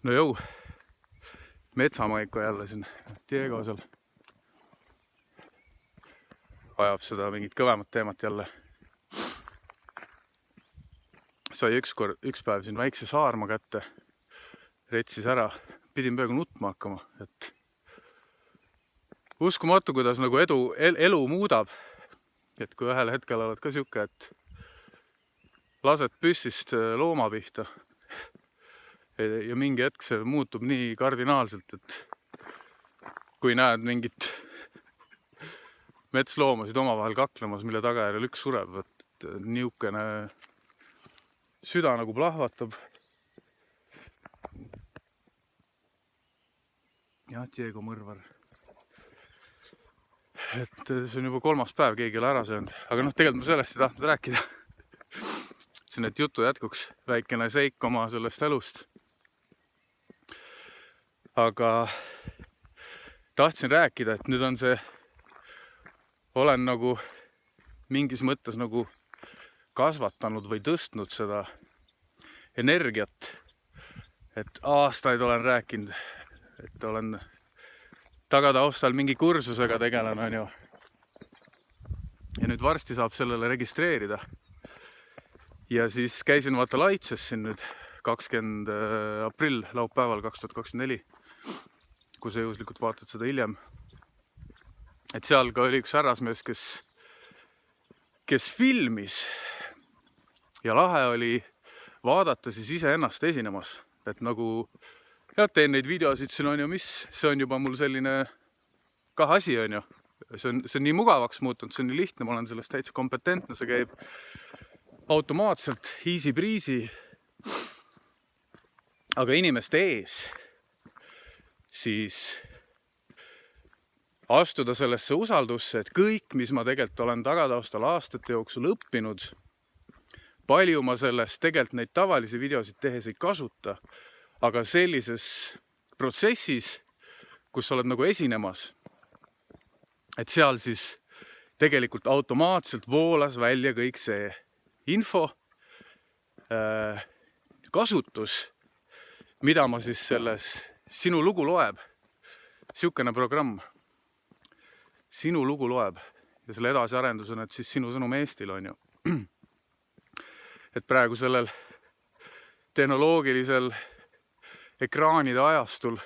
No jõu, metsamaiko jälle siin, Diego seal ajab seda mingit kõvemat teemat jälle. Sai üks päev siin väikse saarma kätte, retsis ära, pidin peaaegu nutma hakkama, et uskumatu, kuidas nagu elu muudab. Et kui ühel hetkel oled ka siuke, et lased püssist looma pihta ja mingi hetk see muutub nii kardinaalselt, et kui näed mingit metsloomasid omavahel kaklemas, mille tagajärjel üks sureb, et niukene süda nagu plahvatab. Ja Diego mõrvar. Et see on juba 3. päev, keegi ei ole ära söönud. Aga tegelikult ma sellest ei tahtnud rääkida. See on, et jutu jätkuks väikene seik oma sellest elust. Aga tahtsin rääkida, et nüüd on see, olen nagu mingis mõttes nagu kasvatanud või tõstnud seda energiat. Et aastaid olen rääkinud, et olen tagataustal mingi kursusega tegelen, on ju. Ja nüüd varsti saab sellele registreerida. Ja siis käisin vaata Laitses siin nüüd 20. aprill, laupäeval 2024, kui sa juhuslikult vaatad seda hiljem. Et seal ka oli üks härrasmees, kes filmis ja lahe oli vaadata siis iseennast esinemas. Et nagu ja teen neid videosid siin, on ju, mis see on juba mul selline kah asi, on ju. See on nii mugavaks muutunud, see on nii lihtne, ma olen sellest täitsa kompetentne, see käib automaatselt, easy breezy. Aga inimeste ees siis astuda sellesse usaldusse, et kõik, mis ma tegelikult olen tagataustal aastate jooksul õppinud, palju ma sellest tegelikult neid tavalisi videosid tehes ei kasuta, aga sellises protsessis, kus sa oled nagu esinemas, et seal siis tegelikult automaatselt voolas välja kõik see info, kasutus, mida ma siis selles Sinu lugu loeb, siukene programm, Sinu lugu loeb ja selle edasiarendus on, et siis Sinu sõnum Eestil, on ju. Et praegu sellel tehnoloogilisel ekraanide ajastul,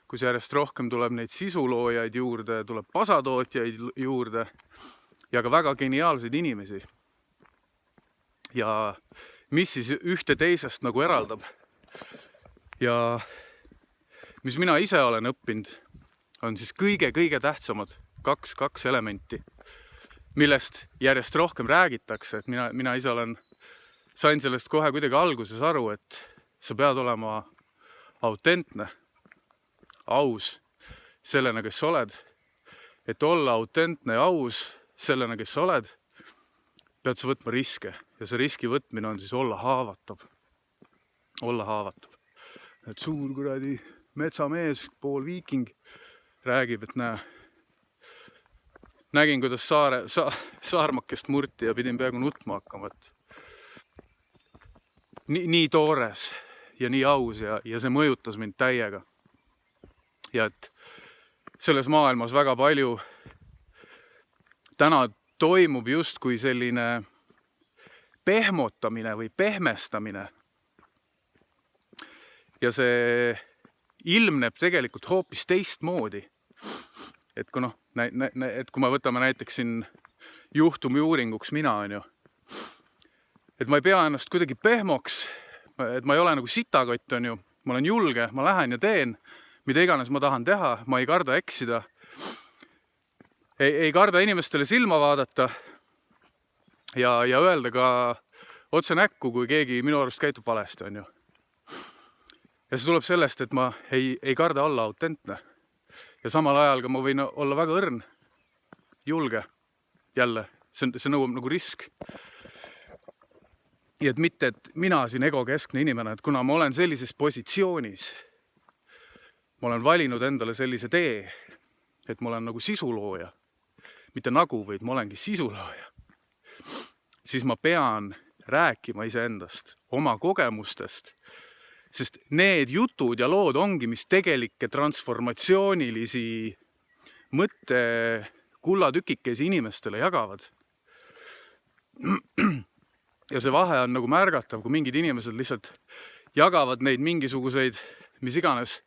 kus järjest rohkem tuleb neid sisuloojaid juurde, tuleb pasatootjaid juurde ja ka väga geniaalseid inimesi. Ja mis siis ühte teisest nagu eraldab. Ja mis mina ise olen õppinud, on siis kõige tähtsamad kaks elementi, millest järjest rohkem räägitakse. Et mina ise sain sellest kohe kuidagi alguses aru, et sa pead olema autentne, aus sellena, kes sa oled. Et olla autentne ja aus sellena, kes sa oled, pead sa võtma riske. Ja see riski võtmine on siis olla haavatav. Olla haavatav. Et suur kuradi metsamees, pool viiking, räägib, et nägin, kuidas saarmakest murti ja pidin peaaegu nutma hakkama. Nii toores ja nii aus ja see mõjutas mind täiega. Ja et selles maailmas väga palju täna toimub justkui selline pehmotamine või pehmestamine. Ja see ilmneb tegelikult hoopis teistmoodi. Et kui me võtame näiteks siin juhtumi uuringuks mina, on ju. Et ma ei pea ennast kuidagi pehmoks, et ma ei ole nagu sitakott, on ju. Ma olen julge, ma lähen ja teen, mida iganes ma tahan teha, ma ei karda eksida. Ei karda inimestele silma vaadata ja öelda ka otse näkku, kui keegi minu arust käitub valesti, on ju. Ja see tuleb sellest, et ma ei karda olla autentne. Ja samal ajal ka ma võin olla väga õrn, julge. Jälle, see nõuab nagu risk. Ja et mitte, et mina siin egokeskne inimene, et kuna ma olen sellises positsioonis, ma olen valinud endale sellise tee, et ma olen nagu sisulooja. Mitte nagu, vaid ma olengi sisulooja. Siis ma pean rääkima iseendast, oma kogemustest Sest need jutud ja lood ongi, mis tegelikke transformatsioonilisi mõtte kullatükikesi inimestele jagavad. Ja see vahe on nagu märgatav, kui mingid inimesed lihtsalt jagavad neid mingisuguseid, mis iganes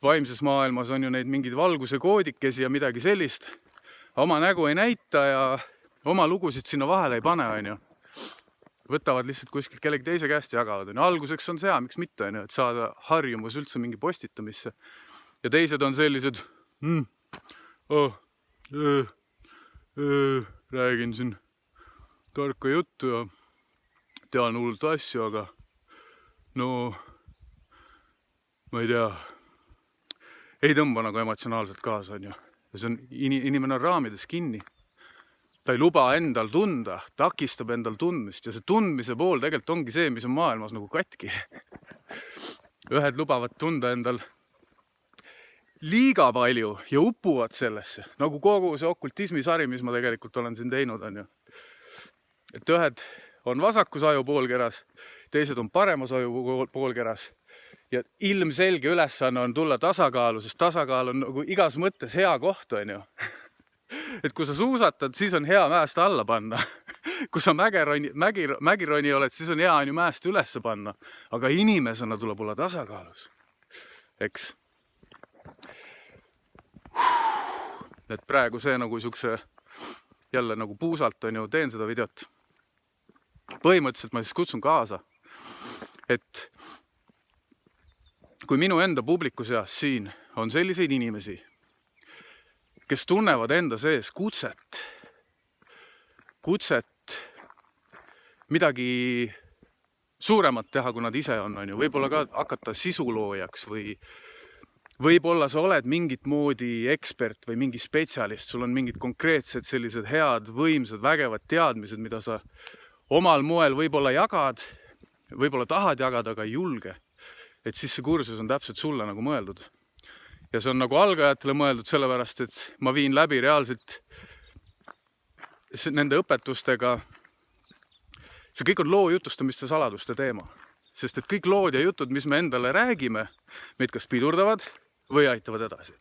vaimses maailmas on ju neid mingid valguse koodikesi ja midagi sellist. Oma nägu ei näita ja oma lugusid sinna vahele ei pane, on ju. Võtavad lihtsalt kuskilt kellegi teise käest ja jagavad. Alguseks on see hea, miks mitte, et saada harjumus üldse mingi postitamisse. Ja teised on sellised, räägin siin tarka juttu ja tean hullult asju, aga no ma ei tea, ei tõmba nagu emotsionaalselt kaasa, on ju. Ja see on, inimene on raamides kinni. Ta ei luba endal tunda, takistab endal tundmist ja see tundmise pool tegelikult ongi see, mis on maailmas nagu katki. Ühed lubavad tunda endal liiga palju ja upuvad sellesse, nagu kogu see okultismisari, mis ma tegelikult olen siin teinud, on ju. Et ühed on vasakus aju poolkeras, teised on paremas aju poolkeras ja ilmselge ülesanne on tulla tasakaalu, sest tasakaal on nagu igas mõttes hea koht, on ju. Et kui sa suusatad, siis on hea mäest alla panna. Kui sa mägironi oled, siis on hea on ju mäest ülesse panna. Aga inimesena tuleb olla tasakaalus. Eks? Et praegu see nagu siukse jälle nagu puusalt on ju, teen seda videot. Põhimõtteliselt ma siis kutsun kaasa, et kui minu enda publiku seas siin on selliseid inimesi, kes tunnevad enda sees kutset midagi suuremat teha, kui nad ise on ju. Võib-olla ka hakata sisuloojaks või võib-olla sa oled mingit moodi ekspert või mingi spetsialist, sul on mingid konkreetsed sellised head, võimsad, vägevad teadmised, mida sa omal moel võib-olla jagad, võib-olla tahad jagada, aga ei julge. Et siis see kursus on täpselt sulle nagu mõeldud. Ja see on nagu algajatele mõeldud sellepärast, et ma viin läbi reaalselt nende õpetustega. See kõik on loo jutustamiste saladuste teema. Sest et kõik lood ja jutud, mis me endale räägime, meid kas pidurdavad või aitavad edasi.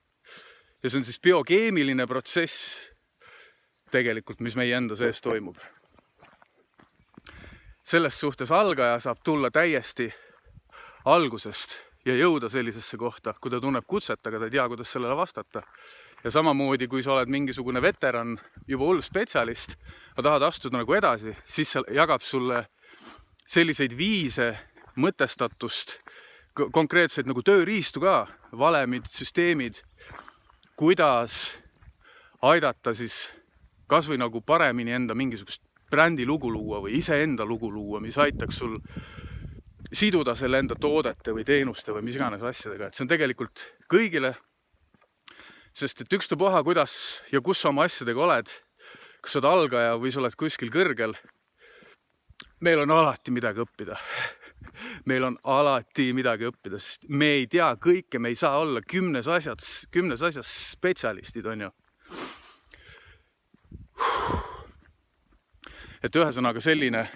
Ja see on siis biokeemiline protsess tegelikult, mis meie enda sees toimub. Selles suhtes algaja saab tulla täiesti algusest ja jõuda sellisesse kohta, kui ta tunneb kutset, aga ta ei tea, kuidas sellele vastata. Ja samamoodi, kui sa oled mingisugune veteran, juba hull spetsialist, aga tahad astuda nagu edasi, siis jagab sulle selliseid viise, mõtestatust, konkreetseid nagu tööriistu ka, valemid, süsteemid, kuidas aidata siis kas või nagu paremini enda mingisugust brändi lugu luua või iseenda lugu luua, mis aitaks sul siduda selle enda toodete või teenuste või mis iganes asjadega. Et see on tegelikult kõigile, sest et ükstapuha, kuidas ja kus sa oma asjadega oled, kas sa oled algaja või sa oled kuskil kõrgel, meil on alati midagi õppida. Meil on alati midagi õppida, sest me ei tea kõike, me ei saa olla kümnes asjas spetsialistid, on ju. Et ühesõnaga selline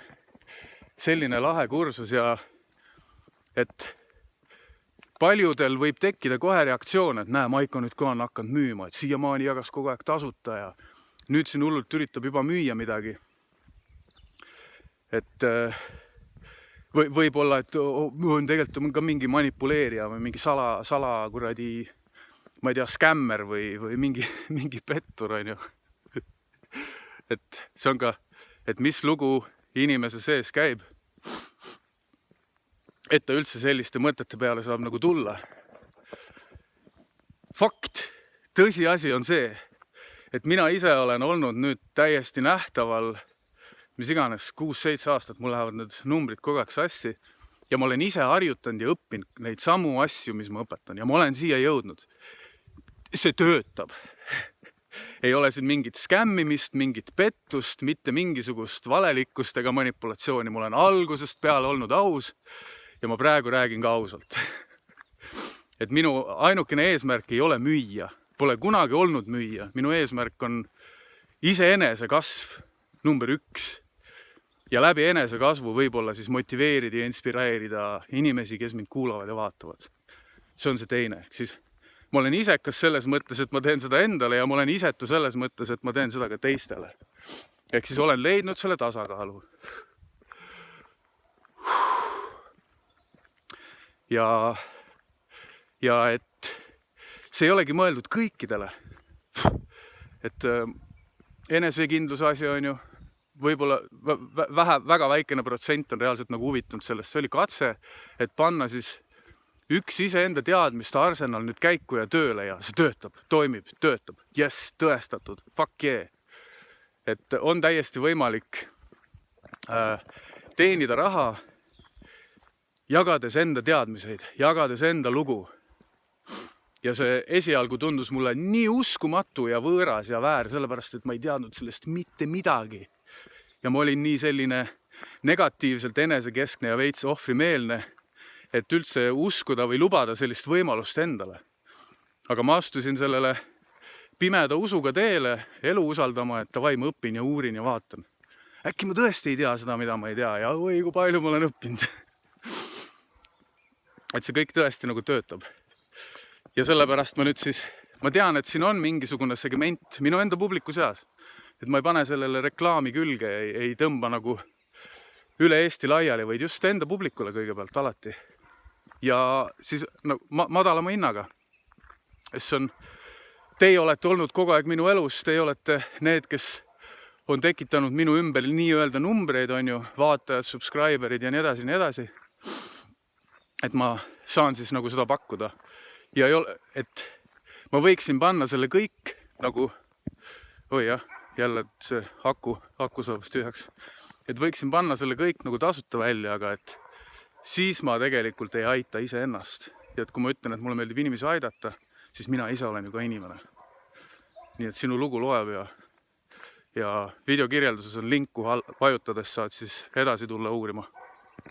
lahe kursus ja et paljudel võib tekkida kohe reaktsioon, et näe, Maiko nüüd ka on hakanud müüma, et siiamaani jagas kogu aeg tasuta ja nüüd siin hullult üritab juba müüa midagi. Et võib-olla, et on tegelikult ka mingi manipuleerija või mingi sala kuradi, ma ei tea, skämmer või mingi pettur, on ju. Et see on ka, et mis lugu inimese sees käib. Et ta üldse selliste mõtete peale saab nagu tulla. Fakt, tõsiasi on see, et mina ise olen olnud nüüd täiesti nähtaval, mis iganes, 6-7 aastat, mul lähevad need numbrid kogu aeg sassi ja ma olen ise harjutanud ja õppinud neid samu asju, mis ma õpetan ja ma olen siia jõudnud. See töötab. Ei ole siin mingit skämmimist, mingit pettust, mitte mingisugust valelikkust ega manipulatsiooni. Ma olen algusest peale olnud aus ja ma praegu räägin ka ausalt. Et minu ainukene eesmärk ei ole müüa, pole kunagi olnud müüa. Minu eesmärk on iseenese kasv number 1. ja läbi enesekasvu võib-olla siis motiveerida ja inspireerida inimesi, kes mind kuulavad ja vaatavad. See on see teine. Siis ma olen isekas selles mõttes, et ma teen seda endale ja ma olen isetu selles mõttes, et ma teen seda ka teistele. Ehk siis olen leidnud selle tasakaalu. Ja et see ei olegi mõeldud kõikidele. Et enesekindluse asi on ju, võib-olla väga väikene protsent on reaalselt nagu huvitunud sellest. See oli katse, et panna siis üks iseenda teadmiste arsenal nüüd käiku ja tööle ja see töötab, toimib, töötab. Yes, tõestatud, fuck yeah. Et on täiesti võimalik teenida raha, jagades enda teadmiseid, jagades enda lugu. Ja see esialgu tundus mulle nii uskumatu ja võõras ja väär, sellepärast, et ma ei teadnud sellest mitte midagi. Ja ma olin nii selline negatiivselt enesekeskne ja veits ohvrimeelne, et üldse uskuda või lubada sellist võimalust endale. Aga ma astusin sellele pimeda usuga teele, elu usaldama, et davai, ma õpin ja uurin ja vaatan. Äkki ma tõesti ei tea seda, mida ma ei tea ja oi, kui palju ma olen õppinud. Et see kõik tõesti nagu töötab. Ja sellepärast ma nüüd siis, ma tean, et siin on mingisugune segment minu enda publiku seas. Et ma ei pane sellele reklaami külge, ei tõmba nagu üle Eesti laiali, vaid just enda publikule kõigepealt alati. Ja siis no, madalama hinnaga. Teie olete olnud kogu aeg minu elus, teie olete need, kes on tekitanud minu ümber nii-öelda numbreid, on ju, vaatajad, subscriberid ja nii edasi, nii edasi. Et ma saan siis nagu seda pakkuda. Ja ei ole, et ma võiksin panna selle kõik nagu, oi jah, jälle see aku saab tühjaks. Et võiksin panna selle kõik nagu tasuta välja, aga et siis ma tegelikult ei aita iseennast. Ja et kui ma ütlen, et mulle meeldib inimesi aidata, siis mina ise olen ju ka inimene. Nii et sinu lugu loeb ja videokirjelduses on link, kuhu vajutades saad siis edasi tulla uurima.